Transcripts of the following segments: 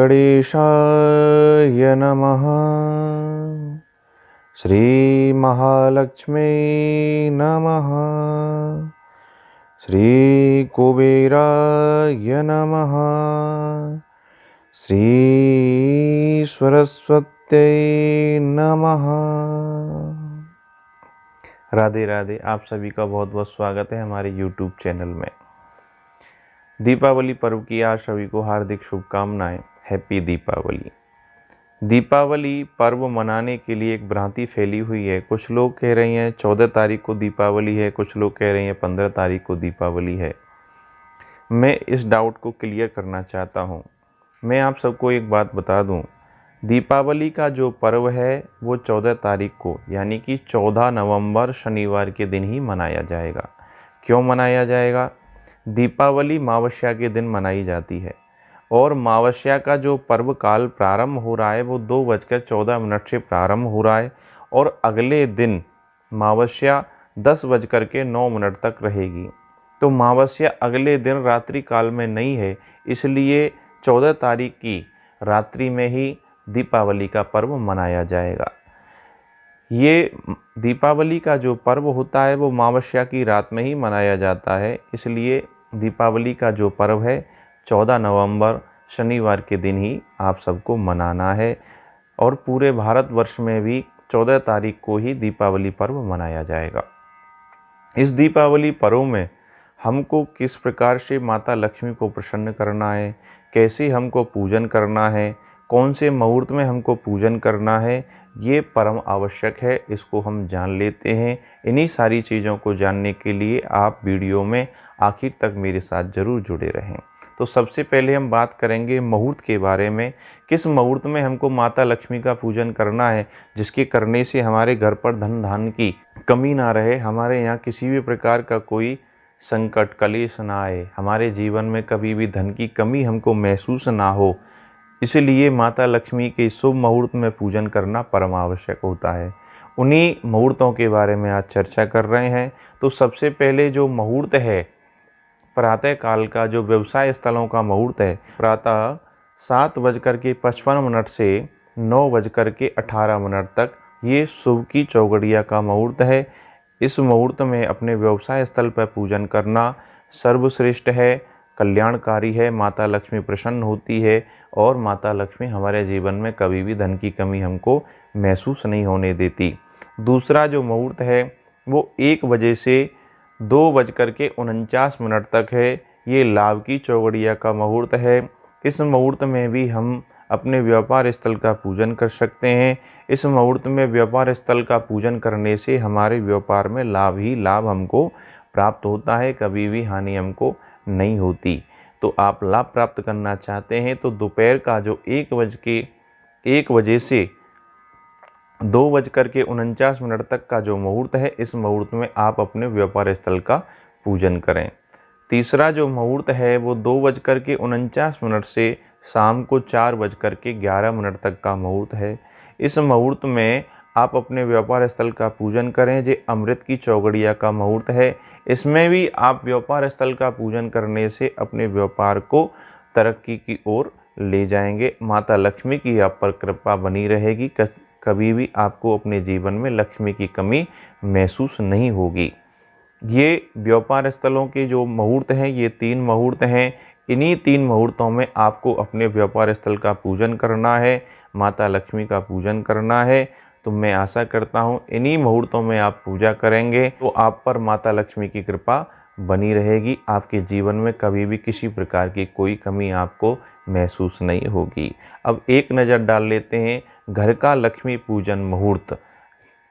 गणेशाय नमः। श्री महालक्ष्मी नमः। श्री कुबेराय नमः। श्री सरस्वत्यै नमः। राधे राधे। आप सभी का बहुत बहुत स्वागत है हमारे YouTube चैनल में। दीपावली पर्व की आज सभी को हार्दिक शुभकामनाएं। हैप्पी दीपावली। दीपावली पर्व मनाने के लिए एक भ्रांति फैली हुई है। कुछ लोग कह रहे हैं 14 तारीख को दीपावली है, कुछ लोग कह रहे हैं 15 तारीख को दीपावली है। मैं इस डाउट को क्लियर करना चाहता हूं। मैं आप सबको एक बात बता दूं, दीपावली का जो पर्व है वो 14 तारीख को यानी कि 14 नवंबर शनिवार के दिन ही मनाया जाएगा। क्यों मनाया जाएगा? दीपावली मावस्या के दिन मनाई जाती है और मावस्या का जो पर्व काल प्रारंभ हो रहा है वो 2:14 से प्रारंभ हो रहा है और अगले दिन मावस्या 10:09 तक रहेगी। तो मावस्या अगले दिन रात्रि काल में नहीं है, इसलिए 14 तारीख की रात्रि में ही दीपावली का पर्व मनाया जाएगा। ये दीपावली का जो पर्व होता है वो मावस्या की रात में ही मनाया जाता है, इसलिए दीपावली का जो पर्व है 14 नवंबर शनिवार के दिन ही आप सबको मनाना है और पूरे भारतवर्ष में भी 14 तारीख को ही दीपावली पर्व मनाया जाएगा। इस दीपावली पर्व में हमको किस प्रकार से माता लक्ष्मी को प्रसन्न करना है, कैसे हमको पूजन करना है, कौन से मुहूर्त में हमको पूजन करना है, ये परम आवश्यक है। इसको हम जान लेते हैं। इन्हीं सारी चीज़ों को जानने के लिए आप वीडियो में आखिर तक मेरे साथ ज़रूर जुड़े रहें। तो सबसे पहले हम बात करेंगे मुहूर्त के बारे में। किस मुहूर्त में हमको माता लक्ष्मी का पूजन करना है, जिसके करने से हमारे घर पर धन धान्य की कमी ना रहे, हमारे यहाँ किसी भी प्रकार का कोई संकट कलेश ना आए, हमारे जीवन में कभी भी धन की कमी हमको महसूस ना हो। इसलिए माता लक्ष्मी के शुभ मुहूर्त में पूजन करना परम आवश्यक होता है। उन्हीं मुहूर्तों के बारे में आज चर्चा कर रहे हैं। तो सबसे पहले जो मुहूर्त है प्रातः काल का, जो व्यवसाय स्थलों का मुहूर्त है, प्रातः 7:55 से 9:18 तक ये शुभ की चौगड़िया का मुहूर्त है। इस मुहूर्त में अपने व्यवसाय स्थल पर पूजन करना सर्वश्रेष्ठ है, कल्याणकारी है। माता लक्ष्मी प्रसन्न होती है और माता लक्ष्मी हमारे जीवन में कभी भी धन की कमी हमको महसूस नहीं होने देती। दूसरा जो मुहूर्त है वो 1 बजे से 2:49 तक है। ये लाभ की चौगड़िया का मुहूर्त है। इस मुहूर्त में भी हम अपने व्यापार स्थल का पूजन कर सकते हैं। इस मुहूर्त में व्यापार स्थल का पूजन करने से हमारे व्यापार में लाभ ही लाभ हमको प्राप्त होता है, कभी भी हानि हमको नहीं होती। तो आप लाभ प्राप्त करना चाहते हैं तो दोपहर का जो 1 बजे से 2:49 तक का जो मुहूर्त है, इस मुहूर्त में आप अपने व्यापार स्थल का पूजन करें। तीसरा जो मुहूर्त है वो 2:49 से शाम को 4:11 तक का मुहूर्त है। इस मुहूर्त में आप अपने व्यापार स्थल का पूजन करें। जो अमृत की चौगड़िया का मुहूर्त है, इसमें भी आप व्यापार स्थल का पूजन करने से अपने व्यापार को तरक्की की ओर ले जाएंगे। माता लक्ष्मी की आप पर कृपा बनी रहेगी, कभी भी आपको अपने जीवन में लक्ष्मी की कमी महसूस नहीं होगी। ये व्यापार स्थलों के जो मुहूर्त हैं ये 3 मुहूर्त हैं। इन्हीं 3 मुहूर्तों में आपको अपने व्यापार स्थल का पूजन करना है, माता लक्ष्मी का पूजन करना है। तो मैं आशा करता हूँ इन्हीं मुहूर्तों में आप पूजा करेंगे तो आप पर माता लक्ष्मी की कृपा बनी रहेगी। आपके जीवन में कभी भी किसी प्रकार की कोई कमी आपको महसूस नहीं होगी। अब एक नज़र डाल लेते हैं घर का लक्ष्मी पूजन मुहूर्त।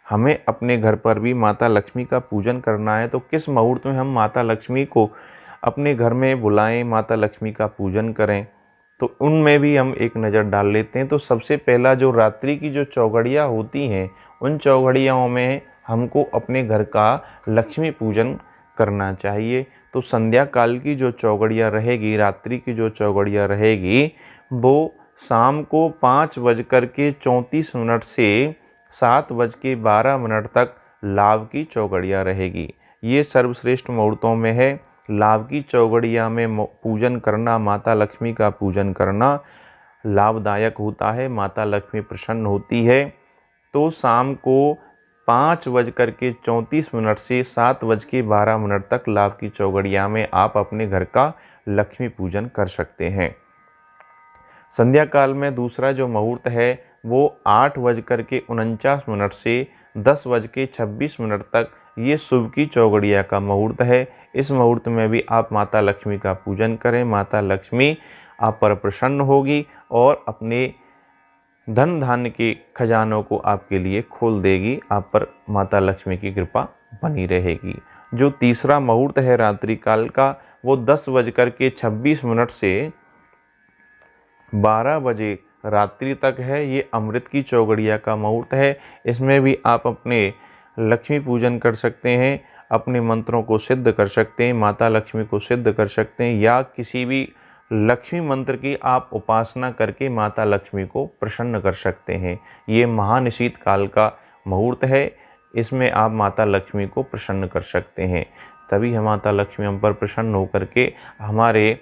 हमें अपने घर पर भी माता लक्ष्मी का पूजन करना है तो किस मुहूर्त में हम माता लक्ष्मी को अपने घर में बुलाएं, माता लक्ष्मी का पूजन करें, तो उनमें भी हम एक नज़र डाल लेते हैं। तो सबसे पहला जो रात्रि की जो चौगड़ियाँ होती हैं, उन चौगड़ियाओं में हमको अपने घर का लक्ष्मी पूजन करना चाहिए। तो संध्या काल की जो चौगड़ियाँ रहेगी, रात्रि की जो चौगड़ियाँ रहेगी, वो शाम को 5:34 से 7:12 तक लाभ की चौगड़ियाँ रहेगी। ये सर्वश्रेष्ठ मुहूर्तों में है। लाभ की चौगड़िया में पूजन करना, माता लक्ष्मी का पूजन करना लाभदायक होता है, माता लक्ष्मी प्रसन्न होती है। तो शाम को 5:34 से 7:12 तक लाभ की चौघड़िया में आप अपने घर का लक्ष्मी पूजन कर सकते हैं। संध्या काल में दूसरा जो मुहूर्त है वो 8:49 से 10:26 तक ये शुभ की चौघड़िया का मुहूर्त है। इस मुहूर्त में भी आप माता लक्ष्मी का पूजन करें। माता लक्ष्मी आप पर प्रसन्न होगी और अपने धन धान्य के खजानों को आपके लिए खोल देगी। आप पर माता लक्ष्मी की कृपा बनी रहेगी। जो तीसरा मुहूर्त है रात्रि काल का वो 10:26 से 12 बजे रात्रि तक है। ये अमृत की चौघड़िया का मुहूर्त है। इसमें भी आप अपने लक्ष्मी पूजन कर सकते हैं, अपने मंत्रों को सिद्ध कर सकते हैं, माता लक्ष्मी को सिद्ध कर सकते हैं, या किसी भी लक्ष्मी मंत्र की आप उपासना करके माता लक्ष्मी को प्रसन्न कर सकते हैं। ये महानिशीत काल का मुहूर्त है। इसमें आप माता लक्ष्मी को प्रसन्न कर सकते हैं। तभी हम माता लक्ष्मी हम पर प्रसन्न होकर के हमारे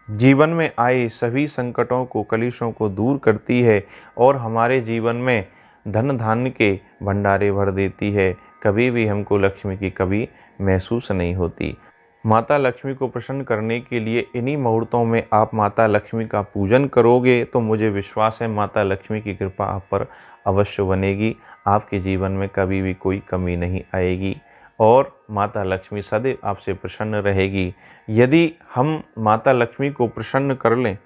जीवन में आए सभी संकटों को, कलेशों को दूर करती है और हमारे जीवन में धन धान्य के भंडारे भर देती है। कभी भी हमको लक्ष्मी की कभी महसूस नहीं होती। माता लक्ष्मी को प्रसन्न करने के लिए इन्हीं मुहूर्तों में आप माता लक्ष्मी का पूजन करोगे तो मुझे विश्वास है माता लक्ष्मी की कृपा आप पर अवश्य बनेगी। आपके जीवन में कभी भी कोई कमी नहीं आएगी और माता लक्ष्मी सदैव आपसे प्रसन्न रहेगी। यदि हम माता लक्ष्मी को प्रसन्न कर लें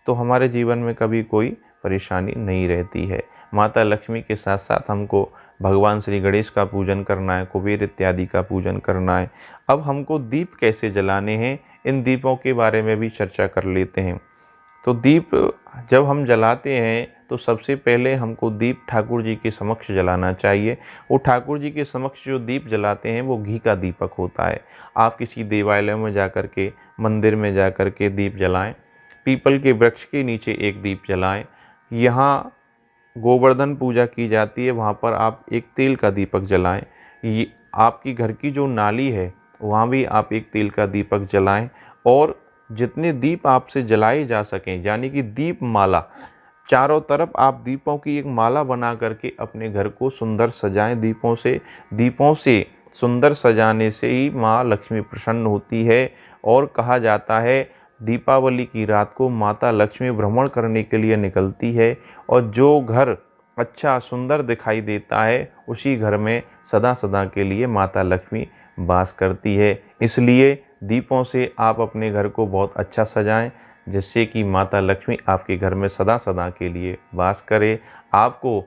तो हमारे जीवन में कभी कोई परेशानी नहीं रहती है। माता लक्ष्मी के साथ साथ हमको भगवान श्री गणेश का पूजन करना है, कुबेर इत्यादि का पूजन करना है। अब हमको दीप कैसे जलाने हैं, इन दीपों के बारे में भी चर्चा कर लेते हैं। तो दीप जब हम जलाते हैं तो सबसे पहले हमको दीप ठाकुर जी के समक्ष जलाना चाहिए। वो ठाकुर जी के समक्ष जो दीप जलाते हैं वो घी का दीपक होता है। आप किसी देवालय में जाकर के, मंदिर में जाकर के दीप जलाएं। पीपल के वृक्ष के नीचे एक दीप जलाएं। यहाँ गोवर्धन पूजा की जाती है, वहाँ पर आप एक तेल का दीपक जलाएं। ये आपकी घर की जो नाली है वहाँ भी आप एक तेल का दीपक जलाएं और जितने दीप आपसे जलाए जा सकें, यानी कि दीप माला, चारों तरफ आप दीपों की एक माला बना करके अपने घर को सुंदर सजाएं। दीपों से सुंदर सजाने से ही माँ लक्ष्मी प्रसन्न होती है। और कहा जाता है दीपावली की रात को माता लक्ष्मी भ्रमण करने के लिए निकलती है और जो घर अच्छा सुंदर दिखाई देता है उसी घर में सदा सदा के लिए माता लक्ष्मी वास करती है। इसलिए दीपों से आप अपने घर को बहुत अच्छा सजाएं जिससे कि माता लक्ष्मी आपके घर में सदा सदा के लिए वास करे। आपको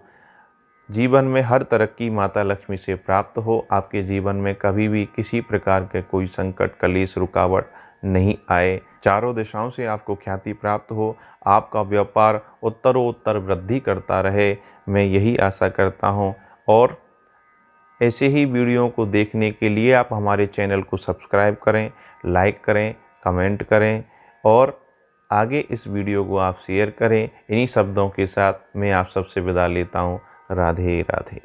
जीवन में हर तरक्की माता लक्ष्मी से प्राप्त हो। आपके जीवन में कभी भी किसी प्रकार के कोई संकट, कलेश, रुकावट नहीं आए। चारों दिशाओं से आपको ख्याति प्राप्त हो। आपका व्यापार उत्तरोत्तर वृद्धि करता रहे, मैं यही आशा करता हूँ। और ऐसे ही वीडियो को देखने के लिए आप हमारे चैनल को सब्सक्राइब करें, लाइक करें, कमेंट करें और आगे इस वीडियो को आप शेयर करें। इन्हीं शब्दों के साथ मैं आप सबसे विदा लेता हूँ। राधे राधे।